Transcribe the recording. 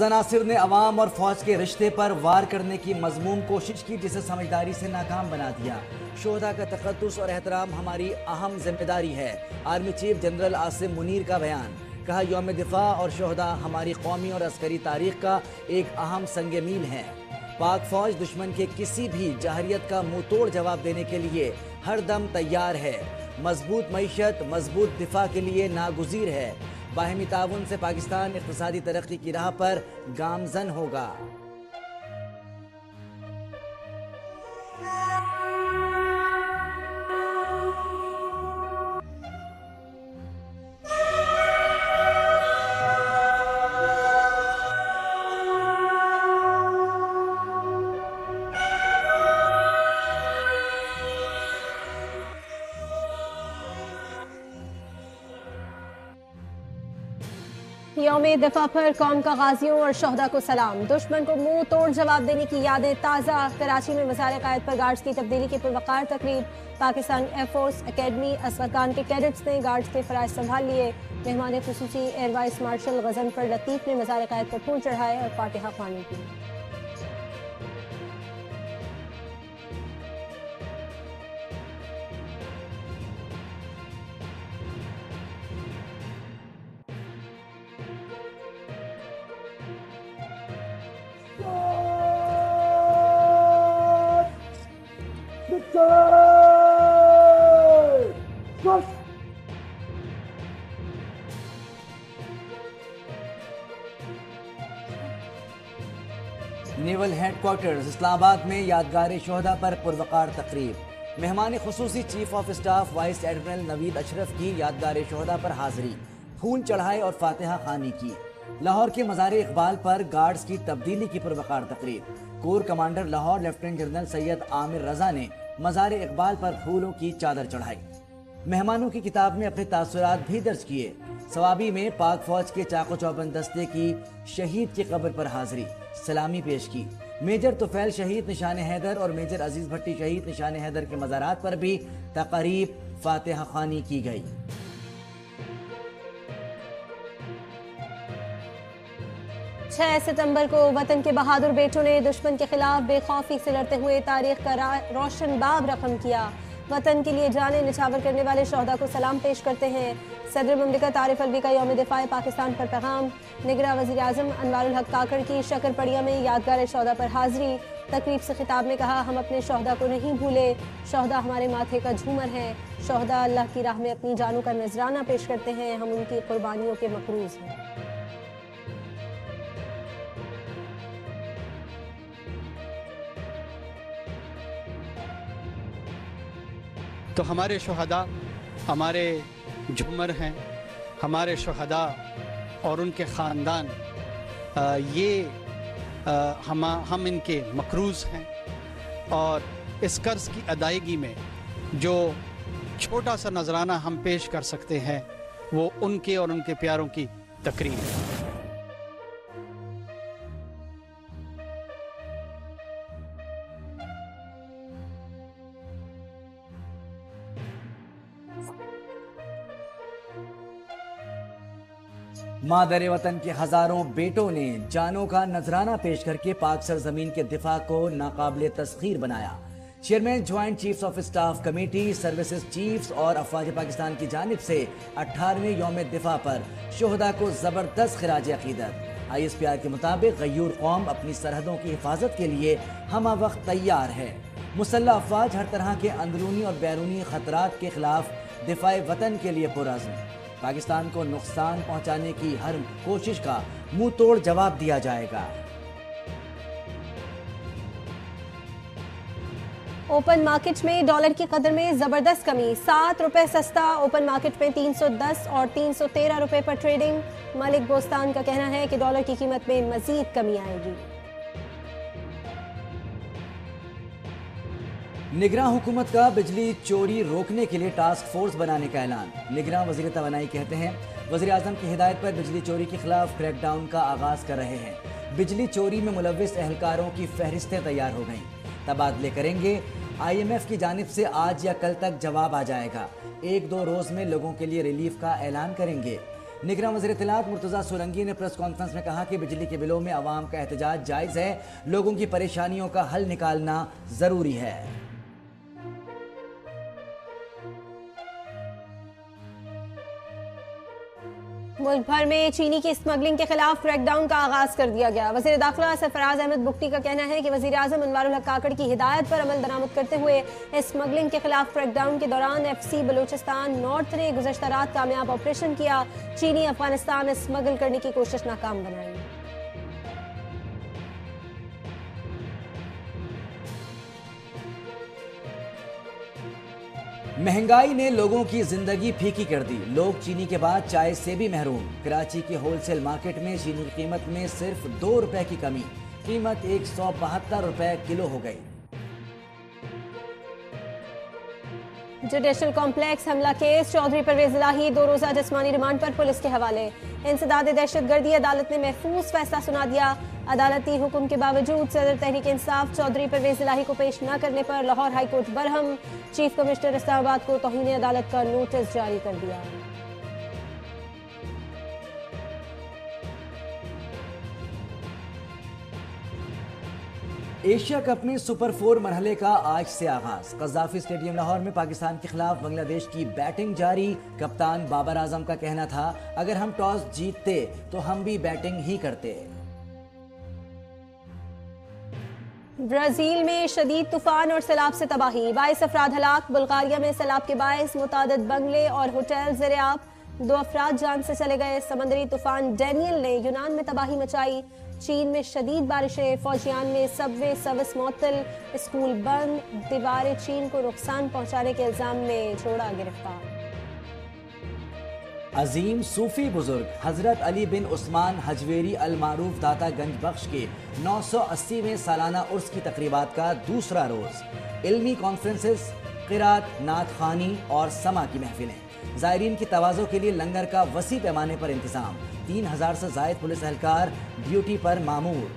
रज़ा नासिर ने अवाम और फौज के रिश्ते पर वार करने की मज़मूम कोशिश की, जिसे समझदारी से नाकाम बना दिया। शोहदा का तक़द्दुस और एहतराम हमारी अहम जिम्मेदारी है। Army chief general Asim Munir का बयान। कहा, यौम दिफा और शोहदा हमारी कौमी और अस्करी तारीख का एक अहम संग मील है। पाक फौज दुश्मन के किसी भी जहरियत का मुंह तोड़ जवाब देने के लिए हर दम तैयार है। मजबूत मईशत मजबूत दिफा के लिए नागुज़ीर है। बाहमी ताउन से पाकिस्तान इक़्तिसादी तरक्की की राह पर गामज़न होगा। यौम दिफा पर कौम का गाजियों और शोहदा को सलाम। दुश्मन को मुंह तोड़ जवाब देने की यादें ताज़ा। कराची में वज़ार क़ायद पर गार्ड्स की तब्दीली की पुरवकार तकरीब। पाकिस्तान एयरफोर्स अकेडमी असफरकान के कैडेट्स ने गार्ड्स के फ़राइज़ संभाल लिए। मेहमान खुसूसी एयर वाइस मार्शल गज़नफर लतीफ़ ने वज़ार क़ायद पर फूल चढ़ाए और फातिहा ख़्वानी की। नेवल हेडक्वार्टर्स इस्लामाबाद में यादगार शोहदा पर पुरवकार तकरीब। मेहमान खुसूसी chief of staff vice admiral Naveed Ashraf की यादगार शोहदा पर हाजिरी, फूल चढ़ाए और फातिहा खानी की। लाहौर के मज़ार इकबाल पर गार्ड्स की तब्दीली की पुरवकार तकरीब। Corps commander Lahore lieutenant general Syed Amir Raza ने मज़ार इकबाल पर फूलों की चादर चढ़ाई। मेहमानों की किताब में अपने तासुरात भी दर्ज किए। सवाबी में पाक फौज के चाको चौबंद दस्ते की शहीद की कब्र पर हाजिरी, सलामी पेश की। मेजर तुफैल शहीद निशान हैदर और मेजर अजीज भट्टी शहीद निशान हैदर के मज़ारात पर भी तक़रीब फातिहा ख़्वानी की गई। 6 सितंबर को वतन के बहादुर बेटों ने दुश्मन के खिलाफ बेखौफी से लड़ते हुए तारीख का रोशन बाब रकम किया। वतन के लिए जाने निछावर करने वाले शोहदा को सलाम पेश करते हैं। सदर मुमलिकत आरिफ अलवी का यौम दिफा पाकिस्तान पर पैगाम। निगरां वज़ीर आज़म अनवारुल हक काकड़ की शकरपड़िया में यादगार शोहदा पर हाजिरी। तकरीब से खिताब में कहा, हम अपने शोहदा को नहीं भूले। शोहदा हमारे माथे का झूमर है। शोहदा अल्लाह की राह में अपनी जानों का नजराना पेश करते हैं। हम उनकी कुर्बानियों के मकरूज हैं। तो हमारे शोहदा हमारे झूमर हैं, हमारे शोहदा और उनके ख़ानदान हम इनके मकरूज़ हैं। और इस कर्ज़ की अदायगी में जो छोटा सा नजराना हम पेश कर सकते हैं वो उनके और उनके प्यारों की तकरीब है। मादर वतन के हजारों बेटों ने जानों का नजराना पेश करके पाक सरजमीन के दिफा को नाकाबिले तस्खीर बनाया। Chairman joint chiefs of staff committee, services chiefs और अफवाज पाकिस्तान की जानिब से 18वें यौम दिफा पर शोहदा को जबरदस्त खिराज अकीदत। ISPR के मुताबिक गयूर कौम अपनी सरहदों की हिफाजत के लिए हमा वक्त तैयार है। मुसल्लह अफवाज हर तरह के अंदरूनी और बैरूनी खतरात के खिलाफ दिफाए वतन के लिए पुरअज़्म। पाकिस्तान को नुकसान पहुंचाने की हर कोशिश का मुंह तोड़ जवाब दिया जाएगा। ओपन मार्केट में डॉलर की कदर में जबरदस्त कमी, 7 रुपए सस्ता। ओपन मार्केट में 310 और 313 रुपए पर ट्रेडिंग। मलिक बोस्तान का कहना है कि डॉलर की कीमत में मजीद कमी आएगी। निगरां हुकूमत का बिजली चोरी रोकने के लिए टास्क फोर्स बनाने का ऐलान। निगरां वज़ीर तवानाई कहते हैं, वज़ीर आज़म की हिदायत पर बिजली चोरी के खिलाफ क्रैकडाउन का आगाज कर रहे हैं। बिजली चोरी में मुलव्विस एहलकारों की फहरिस्तें तैयार हो गईं। तबादले करेंगे। IMF की जानिब से आज या कल तक जवाब आ जाएगा। 1-2 रोज में लोगों के लिए रिलीफ का ऐलान करेंगे। निगरान वज़ीर इत्तलाआत मुर्तज़ा सोलंकी ने प्रेस कॉन्फ्रेंस में कहा कि बिजली के बिलों में आवाम का एहतजाज जायज़ है, लोगों की परेशानियों का हल निकालना ज़रूरी है। मुल्क भर में चीनी की स्मगलिंग के खिलाफ क्रैकडाउन का आगाज कर दिया गया। वज़ीर दाखिला सरफराज अहमद बुगटी का कहना है कि वज़ीर आज़म अनवारुल हक काकड़ की हिदायत पर अमल दरामद करते हुए स्मगलिंग के खिलाफ क्रैकडाउन के दौरान FC बलूचिस्तान नॉर्थ ने गुज़श्ता रात कामयाब ऑपरेशन किया। चीनी अफगानिस्तान स्मगल करने की कोशिश नाकाम बनाई। महंगाई ने लोगों की जिंदगी फीकी कर दी, लोग चीनी के बाद चाय से भी महरूम। कराची की होलसेल मार्केट में चीनी की कीमत में सिर्फ 2 रुपए की कमी, कीमत 172 रुपए किलो हो गई। जुडिशल कॉम्प्लेक्स हमला केस, चौधरी परवेज इलाही 2 रोजा जिस्मानी रिमांड पर पुलिस के हवाले। इंसदाद दहशतगर्दी, अदालत ने महफूज फैसला सुना दिया। अदालती हुक्म के बावजूद सदर तहरीक इंसाफ चौधरी परवेज इलाही को पेश न करने पर Lahore high court Barham. Chief commissioner Islamabad को तौहीन अदालत का नोटिस जारी कर दिया। एशिया कप में सुपर 4 मरहले का आज से आगाज। कज़ाफी स्टेडियम लाहौर में पाकिस्तान के खिलाफ बांग्लादेश की बैटिंग जारी। कप्तान बाबर आजम का कहना था, अगर हम टॉस जीतते तो हम भी बैटिंग ही करते। ब्राजील में शदीद तूफान और सैलाब से तबाही, 22 अफराद हलाक। बुल्गारिया में सैलाब के बायस मुतादिद बंगले और होटल ज़ेर-ए-आब, 2 अफराद जान से चले गए। समंदरी तूफान डैनियल ने यूनान में तबाही मचाई। चीन में शदीद बारिशें, फौजियान में सबवे सर्विस मुअत्तल, स्कूल बंद। दीवार चीन को नुकसान पहुंचाने के इल्जाम में जोड़ा गिरफ्तार। अजीम सूफी बुजुर्ग हजरत अली बिन उस्मान हजवेरी अल मारूफ दाता गंज बख्श के 980वें सालाना उर्स की तकरीबात का दूसरा रोज। इल्मी कॉन्फ्रेंसेस, क़िरात, नात ख़ानी और समा की महफिलें। ज़ायरीन की तवाज़ो के लिए लंगर का वसी पैमाने पर इंतज़ाम। 3000 से ज़ायद पुलिस एहलकार ड्यूटी पर मामूर।